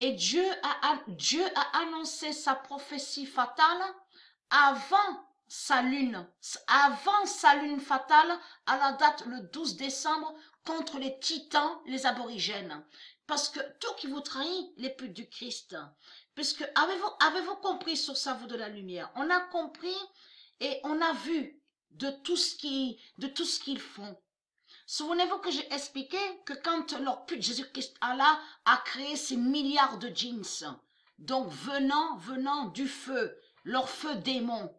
Et Dieu a annoncé sa prophétie fatale avant sa lune fatale, à la date le 12 décembre, contre les titans, les aborigènes. Parce que tout qui vous trahit, les putes du Christ. Puisque avez-vous compris sur ça, vous de la lumière? On a compris et on a vu de tout ce qu'ils font. Souvenez-vous que j'ai expliqué que quand leur pute Jésus-Christ Allah a créé ces milliards de djinns, donc venant du feu, leur feu démon,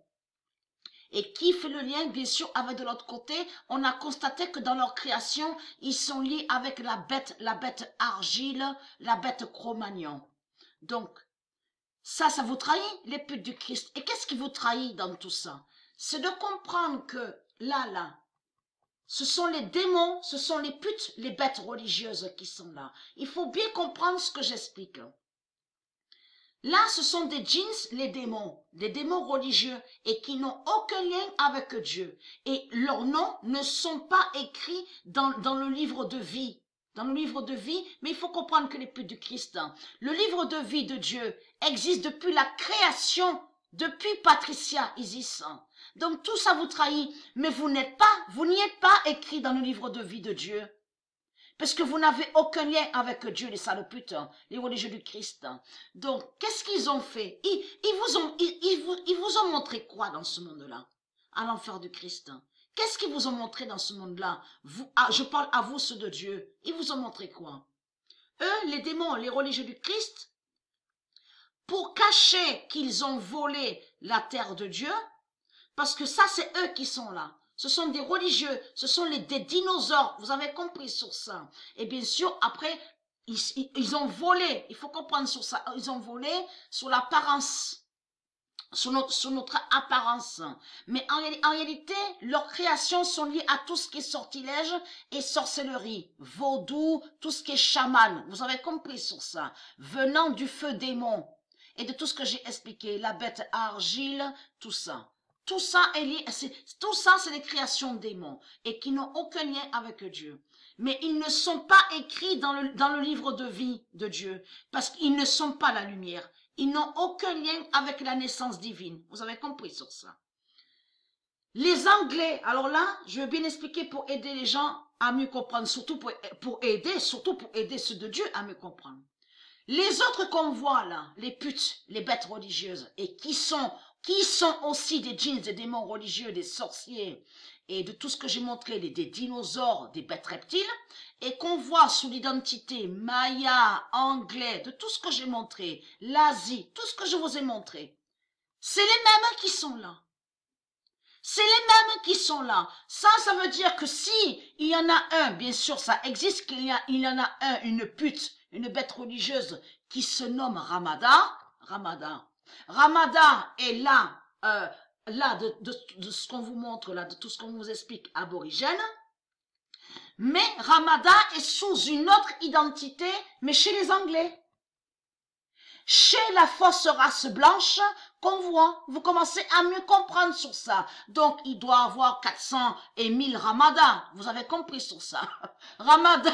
et qui fait le lien, bien sûr, avec de l'autre côté, on a constaté que dans leur création, ils sont liés avec la bête argile, la bête Cro-Magnon. Donc, ça vous trahit, les putes du Christ. Et qu'est-ce qui vous trahit dans tout ça? C'est de comprendre que, là, ce sont les démons, ce sont les putes, les bêtes religieuses qui sont là. Il faut bien comprendre ce que j'explique. Là, ce sont des djinns, les démons religieux, et qui n'ont aucun lien avec Dieu. Et leurs noms ne sont pas écrits dans le livre de vie. Dans le livre de vie, mais il faut comprendre que les putes du Christ, le livre de vie de Dieu existe depuis la création, depuis Patricia Isis. Donc tout ça vous trahit, mais vous n'y êtes pas écrit dans le livre de vie de Dieu. Parce que vous n'avez aucun lien avec Dieu, les saloputes, les religieux du Christ. Donc, qu'est-ce qu'ils ont fait? Ils vous ont montré quoi dans ce monde-là? À l'enfer du Christ. Qu'est-ce qu'ils vous ont montré dans ce monde-là? Je parle à vous, ceux de Dieu. Ils vous ont montré quoi? Eux, les démons, les religieux du Christ, pour cacher qu'ils ont volé la terre de Dieu, parce que ça, c'est eux qui sont là. Ce sont des religieux, ce sont des dinosaures, vous avez compris sur ça. Et bien sûr, après, ils ont volé, il faut comprendre sur ça, ils ont volé sur l'apparence, sur notre apparence. Mais en réalité, leurs créations sont liées à tout ce qui est sortilège et sorcellerie, vaudou, tout ce qui est chaman. Vous avez compris sur ça. Venant du feu démon et de tout ce que j'ai expliqué, la bête argile, tout ça. Tout ça est lié, tout ça c'est des créations de démons et qui n'ont aucun lien avec Dieu. Mais ils ne sont pas écrits dans le livre de vie de Dieu parce qu'ils ne sont pas la lumière. Ils n'ont aucun lien avec la naissance divine. Vous avez compris sur ça. Les Anglais, alors là, je vais bien expliquer pour aider les gens à mieux comprendre, surtout pour aider ceux de Dieu à mieux comprendre. Les autres qu'on voit là, les putes, les bêtes religieuses, et qui sont aussi des djinns, des démons religieux, des sorciers, et de tout ce que j'ai montré, des dinosaures, des bêtes reptiles, et qu'on voit sous l'identité maya, anglais, de tout ce que j'ai montré, l'Asie, tout ce que je vous ai montré, c'est les mêmes qui sont là. C'est les mêmes qui sont là. Ça veut dire que si il y en a un, bien sûr, ça existe qu'il y en a un, une pute, une bête religieuse qui se nomme Ramada. Ramada est là, de ce qu'on vous montre, là, de tout ce qu'on vous explique, aborigène. Mais Ramada est sous une autre identité, mais chez les Anglais. Chez la fausse race blanche qu'on voit, vous commencez à mieux comprendre sur ça. Donc, il doit avoir 400 et 1000 Ramadan. Vous avez compris sur ça. Ramadan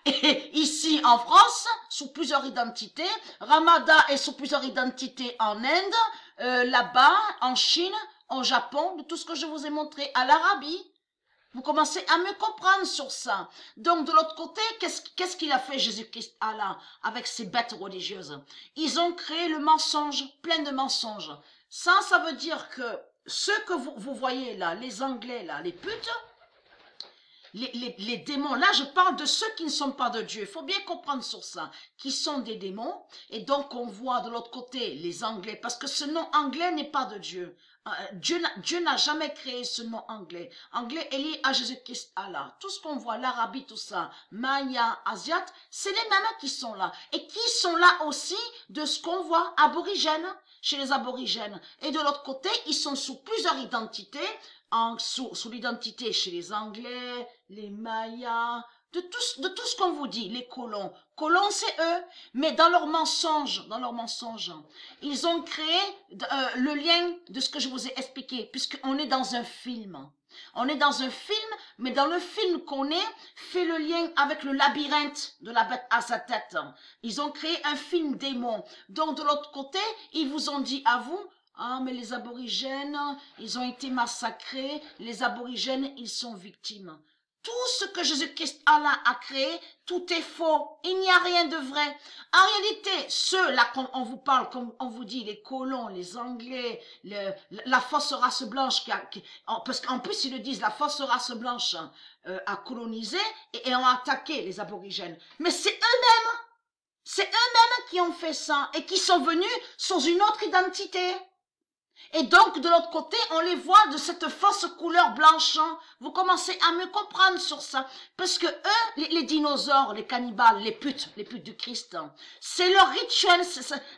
est ici en France, sous plusieurs identités. Ramadan est sous plusieurs identités en Inde, là-bas, en Chine, au Japon, de tout ce que je vous ai montré, à l'Arabie. Vous commencez à me comprendre sur ça. Donc, de l'autre côté, qu'est-ce qu'il a fait Jésus-Christ Allah avec ces bêtes religieuses? Ils ont créé le mensonge, plein de mensonges. Ça veut dire que ceux que vous voyez là, les Anglais là, les putes, les démons, là je parle de ceux qui ne sont pas de Dieu, il faut bien comprendre sur ça, qui sont des démons, et donc on voit de l'autre côté les Anglais, parce que ce nom anglais n'est pas de Dieu. Dieu n'a jamais créé ce nom anglais. Anglais est lié à Jésus-Christ Allah. Tout ce qu'on voit, l'Arabie, tout ça, Maya, Asiat, c'est les mêmes qui sont là. Et qui sont là aussi de ce qu'on voit, aborigènes, chez les aborigènes. Et de l'autre côté, ils sont sous plusieurs identités, sous l'identité chez les Anglais, les Mayas, de tout ce qu'on vous dit, les colons. Colons, c'est eux, mais dans leur mensonge, ils ont créé le lien de ce que je vous ai expliqué, puisqu'on est dans un film. On est dans un film, mais dans le film qu'on est, fait le lien avec le labyrinthe de la bête à sa tête. Ils ont créé un film démon. Donc de l'autre côté, ils vous ont dit à vous, ah mais les aborigènes, ils ont été massacrés, les aborigènes, ils sont victimes. Tout ce que Jésus-Christ Allah a créé, tout est faux. Il n'y a rien de vrai. En réalité, ceux-là qu'on vous parle, comme on vous dit, les colons, les Anglais, la fausse race blanche, parce qu'en plus ils le disent, la fausse race blanche a colonisé et ont attaqué les aborigènes. Mais c'est eux-mêmes qui ont fait ça et qui sont venus sous une autre identité. Et donc, de l'autre côté, on les voit de cette fausse couleur blanche. Vous commencez à me comprendre sur ça. Parce que eux, les dinosaures, les cannibales, les putes du Christ, c'est leur rituel.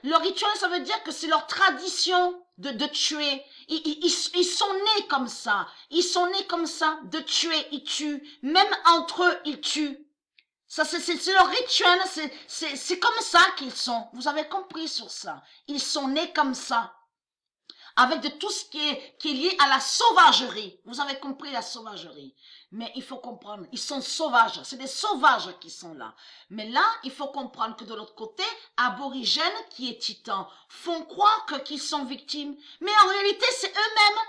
Leur rituel, ça veut dire que c'est leur tradition de tuer. Ils sont nés comme ça. Ils sont nés comme ça, de tuer, ils tuent. Même entre eux, ils tuent. Ça, c'est leur rituel. C'est comme ça qu'ils sont. Vous avez compris sur ça. Ils sont nés comme ça. Avec de tout ce qui est lié à la sauvagerie. Vous avez compris la sauvagerie. Mais il faut comprendre, ils sont sauvages. C'est des sauvages qui sont là. Mais là, il faut comprendre que de l'autre côté, aborigènes, qui est titan, font croire qu'ils sont victimes. Mais en réalité, c'est eux-mêmes.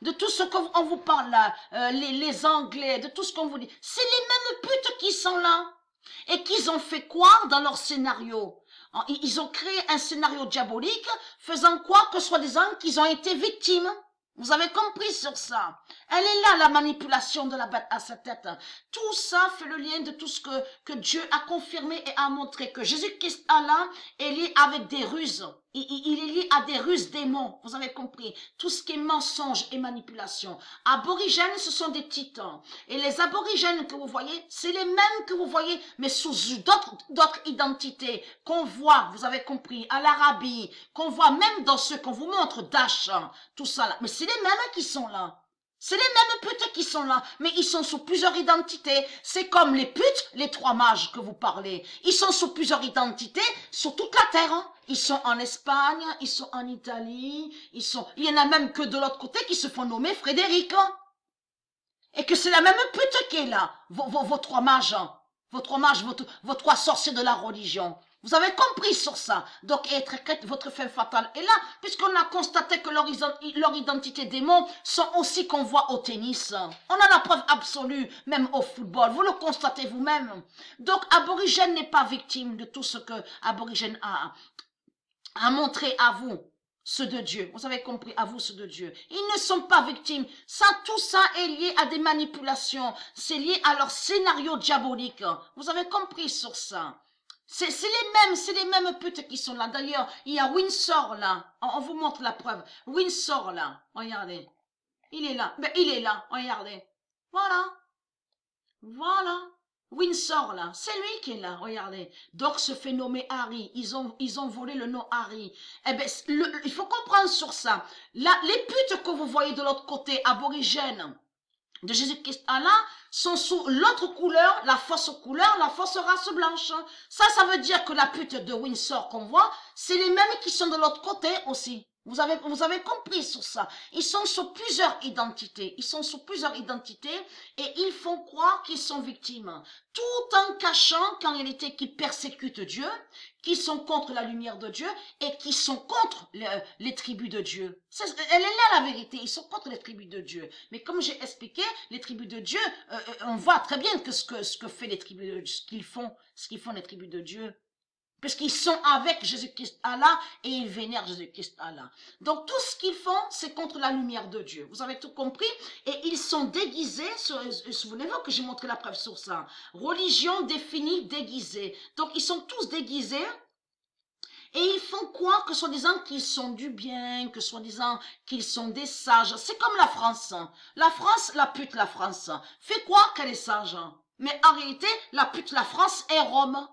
De tout ce qu'on vous parle là, les Anglais, de tout ce qu'on vous dit. C'est les mêmes putes qui sont là. Et qu'ils ont fait quoi dans leur scénario? Ils ont créé un scénario diabolique faisant croire que soi-disant qu'ils ont été victimes. Vous avez compris sur ça. Elle est là, la manipulation de la bête à sa tête. Tout ça fait le lien de tout ce que Dieu a confirmé et a montré. Que Jésus-Christ Allah est lié avec des ruses. Il est lié à des ruses démons. Vous avez compris. Tout ce qui est mensonge et manipulation. Aborigènes, ce sont des titans. Et les aborigènes que vous voyez, c'est les mêmes que vous voyez, mais sous d'autres identités qu'on voit, vous avez compris, à l'Arabie, qu'on voit même dans ceux qu'on vous montre, Dash, tout ça là. Mais c'est les mêmes qui sont là. C'est les mêmes putes qui sont là, mais ils sont sous plusieurs identités. C'est comme les putes, les trois mages que vous parlez. Ils sont sous plusieurs identités, sur toute la terre. Hein. Ils sont en Espagne, ils sont en Italie, il y en a même que de l'autre côté qui se font nommer Frédéric. Hein. Et que c'est la même pute qui est là, vos trois mages. Hein. Vos trois mages, vos trois sorciers de la religion. Vous avez compris sur ça. Donc, votre fin fatale est là, puisqu'on a constaté que leur identité démon sont aussi qu'on voit au tennis. On a la preuve absolue, même au football. Vous le constatez vous-même. Donc, Aborigène n'est pas victime de tout ce que Aborigène a montré à vous. Ceux de Dieu. Vous avez compris, à vous, ceux de Dieu. Ils ne sont pas victimes. Tout ça est lié à des manipulations. C'est lié à leur scénario diabolique. Vous avez compris sur ça. C'est les mêmes putes qui sont là. D'ailleurs, il y a Windsor là. On vous montre la preuve. Windsor là. Regardez. Il est là. Ben, il est là. Regardez. Voilà. Voilà. Windsor là. C'est lui qui est là. Regardez. Donc, se fait nommer Harry. Ils ont volé le nom Harry. Eh ben, il faut comprendre sur ça. Là, les putes que vous voyez de l'autre côté, aborigènes, de Jésus-Christ Allah, sont sous l'autre couleur, la fausse race blanche. Ça veut dire que la pute de Windsor qu'on voit, c'est les mêmes qui sont de l'autre côté aussi. Vous avez compris sur ça. Ils sont sous plusieurs identités. Ils sont sous plusieurs identités et ils font croire qu'ils sont victimes. Tout en cachant qu'en réalité qu'ils persécutent Dieu, qu'ils sont contre la lumière de Dieu et qu'ils sont contre les tribus de Dieu. Elle est là la vérité. Ils sont contre les tribus de Dieu. Mais comme j'ai expliqué, les tribus de Dieu, on voit très bien que ce que fait les tribus de Dieu, ce qu'ils font les tribus de Dieu. Puisqu'ils sont avec Jésus-Christ Allah et ils vénèrent Jésus-Christ Allah. Donc tout ce qu'ils font, c'est contre la lumière de Dieu. Vous avez tout compris? Et ils sont déguisés, souvenez-vous que j'ai montré la preuve sur ça. Religion définie, déguisée. Donc ils sont tous déguisés. Et ils font croire que soi-disant qu'ils sont du bien, que soi-disant qu'ils sont des sages. C'est comme la France. La France, la pute, la France, fait croire qu'elle est sage. Mais en réalité, la France est Rome,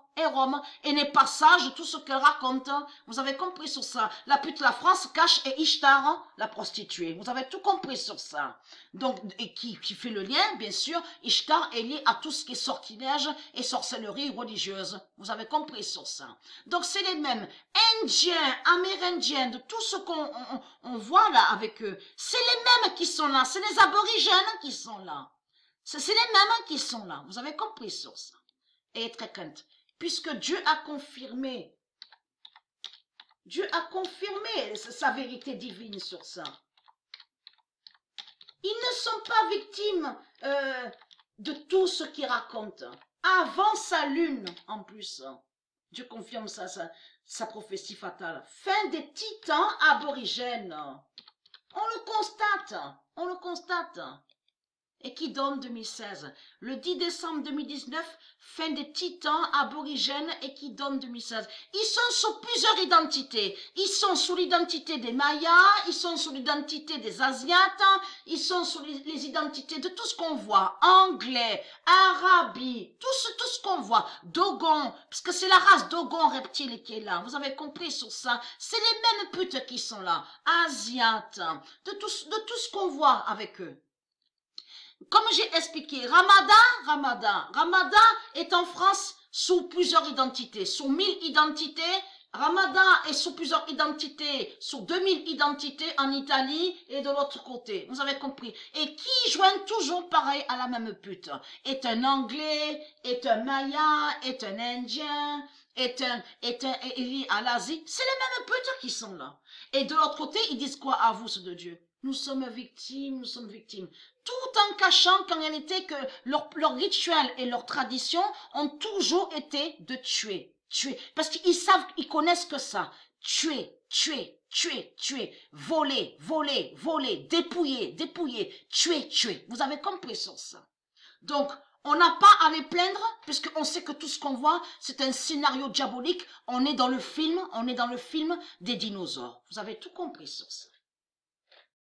et n'est pas sage tout ce qu'elle raconte. Vous avez compris sur ça. La pute, la France cache et Ishtar, la prostituée. Vous avez tout compris sur ça. Donc, et qui fait le lien, bien sûr, Ishtar est lié à tout ce qui est sortilège et sorcellerie religieuse. Vous avez compris sur ça. Donc, c'est les mêmes Indiens, Amérindiens, de tout ce qu'on voit là avec eux. C'est les mêmes qui sont là. C'est les aborigènes qui sont là. C'est les mêmes qui sont là. Vous avez compris sur ça. Et très crainte. Puisque Dieu a confirmé sa vérité divine sur ça. Ils ne sont pas victimes de tout ce qu'ils racontent. Avant sa lune, en plus. Dieu confirme sa prophétie fatale. Fin des titans aborigènes. On le constate. Et qui donne 2016. Le 10 décembre 2019, fin des titans aborigènes et qui donne 2016. Ils sont sous plusieurs identités. Ils sont sous l'identité des Mayas, ils sont sous l'identité des Asiates, ils sont sous les identités de tout ce qu'on voit. Anglais, Arabie, tout ce qu'on voit. Dogon, parce que c'est la race Dogon reptile qui est là. Vous avez compris sur ça. C'est les mêmes putes qui sont là. Asiates, de tout ce qu'on voit avec eux. Comme j'ai expliqué, Ramadan est en France sous plusieurs identités, sous 1000 identités. Ramadan est sous plusieurs identités, sous 2000 identités en Italie et de l'autre côté. Vous avez compris. Et qui joignent toujours pareil à la même pute. Est un Anglais, est un Maya, est un Indien, est lié à l'Asie. C'est les mêmes putes qui sont là. Et de l'autre côté, ils disent quoi à vous, ceux de Dieu? Nous sommes victimes. Tout en cachant qu'en réalité que leur rituel et leur tradition ont toujours été de tuer. Parce qu'ils connaissent que ça. Tuer, voler, dépouiller, tuer. Vous avez compris sur ça. Donc, on n'a pas à les plaindre, puisqu'on sait que tout ce qu'on voit, c'est un scénario diabolique. On est dans le film des dinosaures. Vous avez tout compris sur ça.